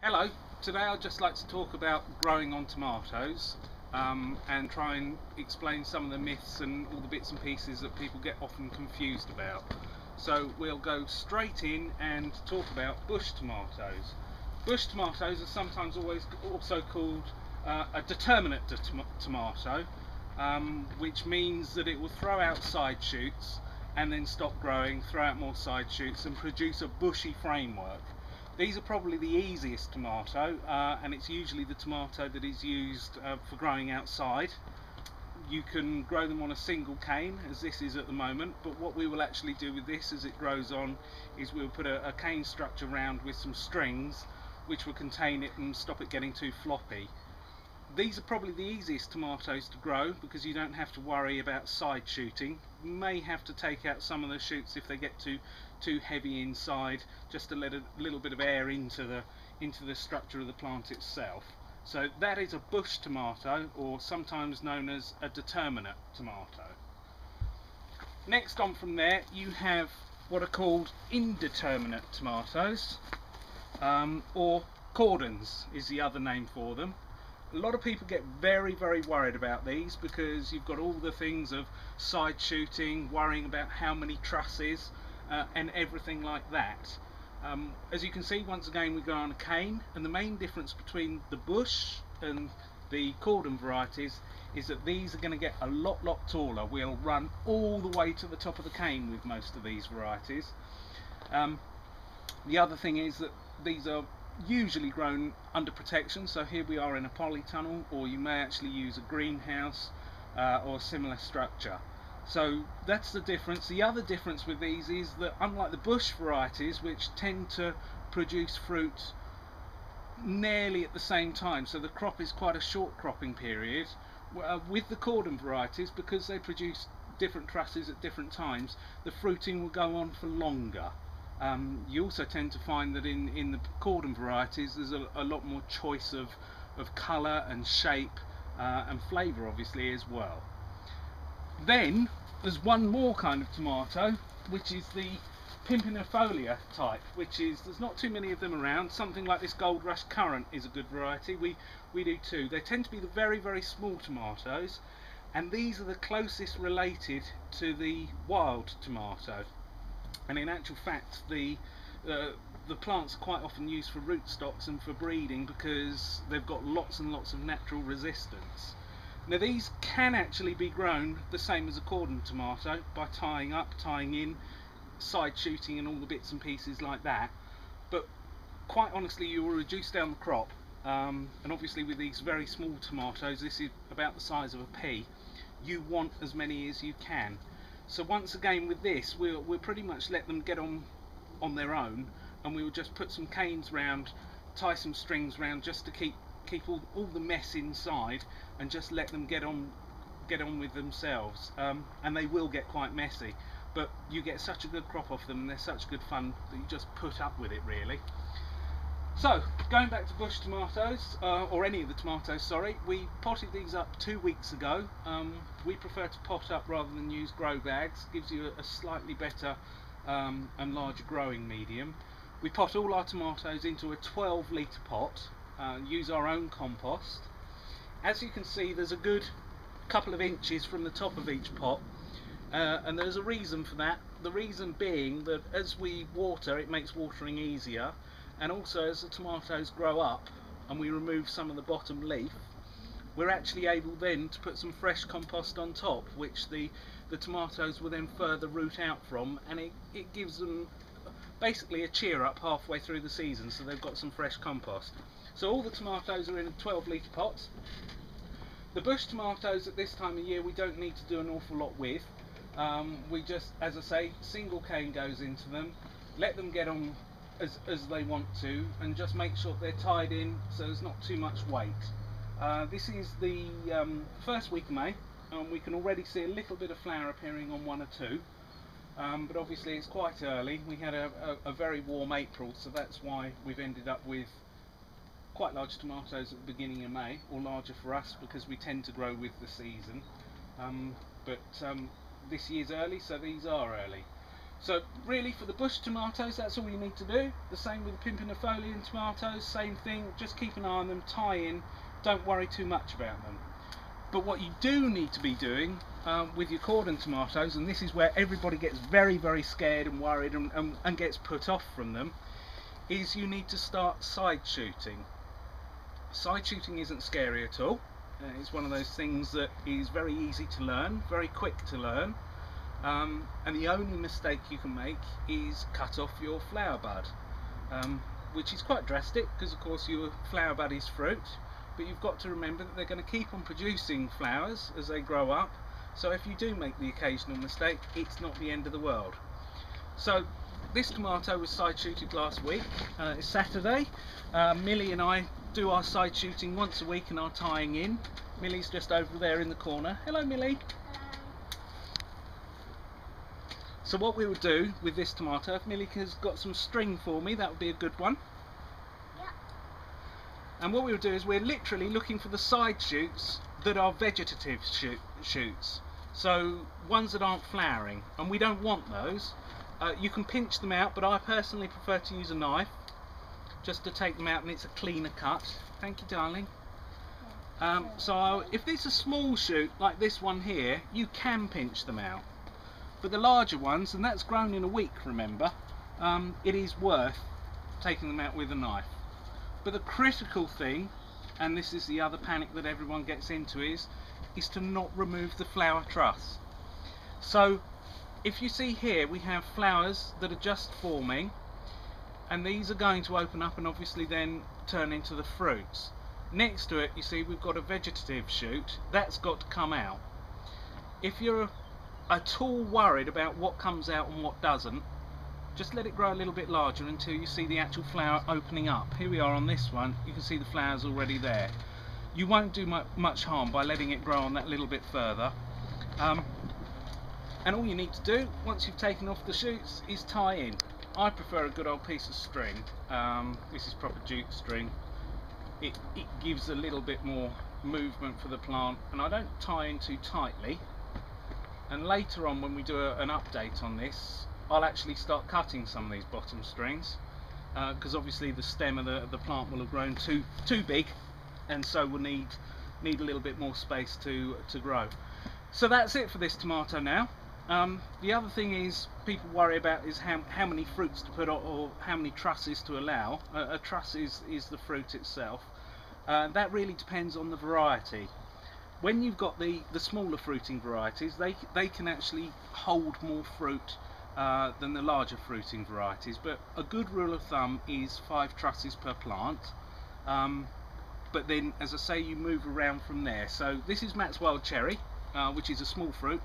Hello, today I'd just like to talk about growing on tomatoes and try and explain some of the myths and all the bits and pieces that people get often confused about. So we'll go straight in and talk about bush tomatoes. Bush tomatoes are sometimes also called a determinate tomato, which means that it will throw out side shoots and then stop growing, throw out more side shoots and produce a bushy framework. These are probably the easiest tomato, and it's usually the tomato that is used for growing outside. You can grow them on a single cane, as this is at the moment, but what we will actually do with this as it grows on is we'll put a cane structure round with some strings which will contain it and stop it getting too floppy. These are probably the easiest tomatoes to grow because you don't have to worry about side shooting. You may have to take out some of the shoots if they get too heavy inside, just to let a little bit of air into the structure of the plant itself. So that is a bush tomato, or sometimes known as a determinate tomato. Next on from there you have what are called indeterminate tomatoes, or cordons is the other name for them. A lot of people get very worried about these because you've got all the things of side shooting, worrying about how many trusses and everything like that. As you can see, once again we go on a cane, and the main difference between the bush and the cordon varieties is that these are going to get a lot taller. We'll run all the way to the top of the cane with most of these varieties. The other thing is that these are usually grown under protection, so here we are in a polytunnel, or you may actually use a greenhouse or similar structure. So that's the difference. The other difference with these is that, unlike the bush varieties, which tend to produce fruit nearly at the same time, so the crop is quite a short cropping period, with the cordon varieties, because they produce different trusses at different times, the fruiting will go on for longer. You also tend to find that in the cordon varieties there's a lot more choice of colour and shape and flavour obviously as well. Then there's one more kind of tomato, which is the pimpinifolia type, which is, there's not too many of them around. Something like this Gold Rush Currant is a good variety. We do too. They tend to be the very small tomatoes, and these are the closest related to the wild tomato. And in actual fact, the plants are quite often used for rootstocks and for breeding because they've got lots and lots of natural resistance. Now these can actually be grown the same as a cordon tomato by tying up, tying in, side shooting and all the bits and pieces like that, but quite honestly you will reduce down the crop, and obviously with these very small tomatoes, this is about the size of a pea, you want as many as you can. So once again with this we'll pretty much let them get on their own, and we'll just put some canes round, tie some strings round just to keep all the mess inside, and just let them get on with themselves, and they will get quite messy, but you get such a good crop off them and they're such good fun that you just put up with it really. So going back to bush tomatoes, or any of the tomatoes, sorry, we potted these up 2 weeks ago. We prefer to pot up rather than use grow bags. Gives you a slightly better and larger growing medium. We pot all our tomatoes into a 12-litre pot, use our own compost. As you can see, there's a good couple of inches from the top of each pot, and there's a reason for that. The reason being that as we water, it makes watering easier, and also as the tomatoes grow up and we remove some of the bottom leaf, we're actually able then to put some fresh compost on top, which the tomatoes will then further root out from, and it gives them basically a cheer up halfway through the season, so they've got some fresh compost. So all the tomatoes are in a 12-litre pot. The bush tomatoes at this time of year we don't need to do an awful lot with. We just, as I say, single cane goes into them, let them get on as they want to, and just make sure they're tied in so there's not too much weight. This is the first week of May, and we can already see a little bit of flower appearing on one or two, but obviously it's quite early. We had a very warm April, so that's why we've ended up with quite large tomatoes at the beginning of May, or larger for us because we tend to grow with the season, but this year's early, so these are early. So really for the bush tomatoes, that's all you need to do. The same with the pimpinifolium tomatoes, same thing, just keep an eye on them, tie in, don't worry too much about them. But what you do need to be doing with your cordon tomatoes, and this is where everybody gets very, very scared and worried and gets put off from them, is you need to start side shooting. Side shooting isn't scary at all. It's one of those things that is very easy to learn, very quick to learn. And the only mistake you can make is cut off your flower bud, which is quite drastic because of course your flower bud is fruit, but you've got to remember that they're going to keep on producing flowers as they grow up, so if you do make the occasional mistake, it's not the end of the world. So this tomato was side shooted last week. It's Saturday. Millie and I do our side shooting once a week and our tying in. Millie's just over there in the corner. Hello Millie. So what we would do with this tomato, if Millie has got some string for me, that would be a good one. Yeah. And what we would do is we're literally looking for the side shoots that are vegetative shoots. So ones that aren't flowering, and we don't want those. You can pinch them out, but I personally prefer to use a knife just to take them out, and it's a cleaner cut. Thank you, darling. So if it's a small shoot like this one here, you can pinch them out. But the larger ones, and that's grown in a week, remember, it is worth taking them out with a knife. But the critical thing, and this is the other panic that everyone gets into, is to not remove the flower truss. So if you see here, we have flowers that are just forming, and these are going to open up and obviously then turn into the fruits. Next to it, you see we've got a vegetative shoot that's got to come out. If you're at all worried about what comes out and what doesn't, just let it grow a little bit larger until you see the actual flower opening up. Here we are on this one, you can see the flowers already there. You won't do much harm by letting it grow on that little bit further. And all you need to do, once you've taken off the shoots, is tie in. I prefer a good old piece of string. This is proper jute string. It gives a little bit more movement for the plant, and I don't tie in too tightly. And later on, when we do an update on this, I'll actually start cutting some of these bottom strings, because obviously the stem of the plant will have grown too big, and so we'll need a little bit more space to grow. So that's it for this tomato now. The other thing is people worry about is how many fruits to put on, or how many trusses to allow. A truss is the fruit itself. That really depends on the variety. When you've got the smaller fruiting varieties, they can actually hold more fruit than the larger fruiting varieties, but a good rule of thumb is 5 trusses per plant. But then, as I say, you move around from there. So this is Matt's Wild Cherry, which is a small fruit.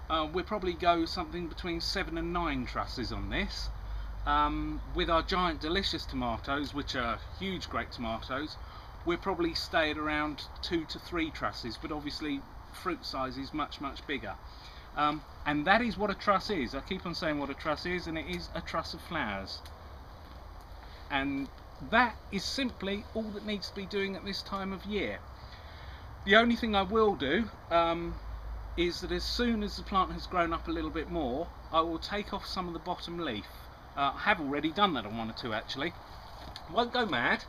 We'll probably go something between 7 and 9 trusses on this. With our giant delicious tomatoes, which are huge great tomatoes, we'll probably stay at around 2 to 3 trusses, but obviously fruit size is much bigger. And that is what a truss is. I keep on saying what a truss is, and it is a truss of flowers. And that is simply all that needs to be doing at this time of year. The only thing I will do is that as soon as the plant has grown up a little bit more, I will take off some of the bottom leaf. I have already done that on 1 or 2 actually. Won't go mad,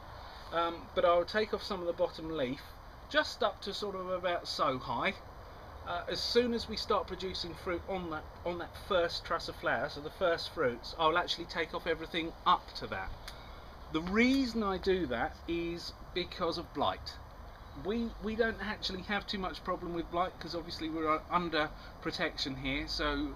but I will take off some of the bottom leaf just up to sort of about so high. As soon as we start producing fruit on that first truss of flowers, so the first fruits, I'll actually take off everything up to that. The reason I do that is because of blight. We don't actually have too much problem with blight because obviously we're under protection here, so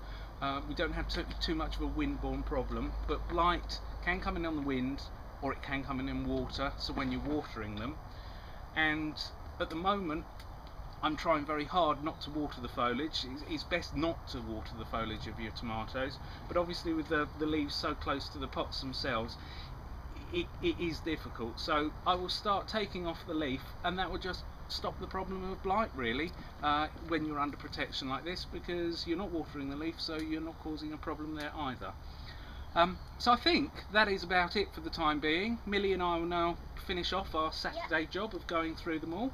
we don't have too much of a windborne problem, but blight can come in on the wind, or it can come in water, so when you're watering them. And at the moment I'm trying very hard not to water the foliage. It's best not to water the foliage of your tomatoes, but obviously with the leaves so close to the pots themselves, it is difficult. So I will start taking off the leaf, and that will just stop the problem of blight really, when you're under protection like this, because you're not watering the leaf, so you're not causing a problem there either. So I think that is about it for the time being. Millie and I will now finish off our Saturday job of going through them all.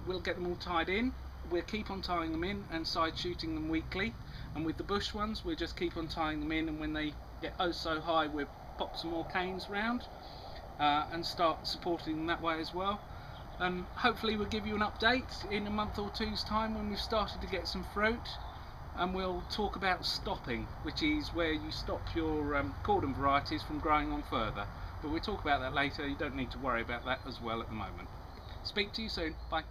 We'll get them all tied in. We'll keep on tying them in and side shooting them weekly. And with the bush ones, we'll just keep on tying them in, and when they get oh so high, we'll pop some more canes round and start supporting them that way as well. And hopefully we'll give you an update in a month or two's time when we've started to get some fruit, and we'll talk about stopping, which is where you stop your cordon varieties from growing on further. But we'll talk about that later. You don't need to worry about that as well at the moment. Speak to you soon. Bye.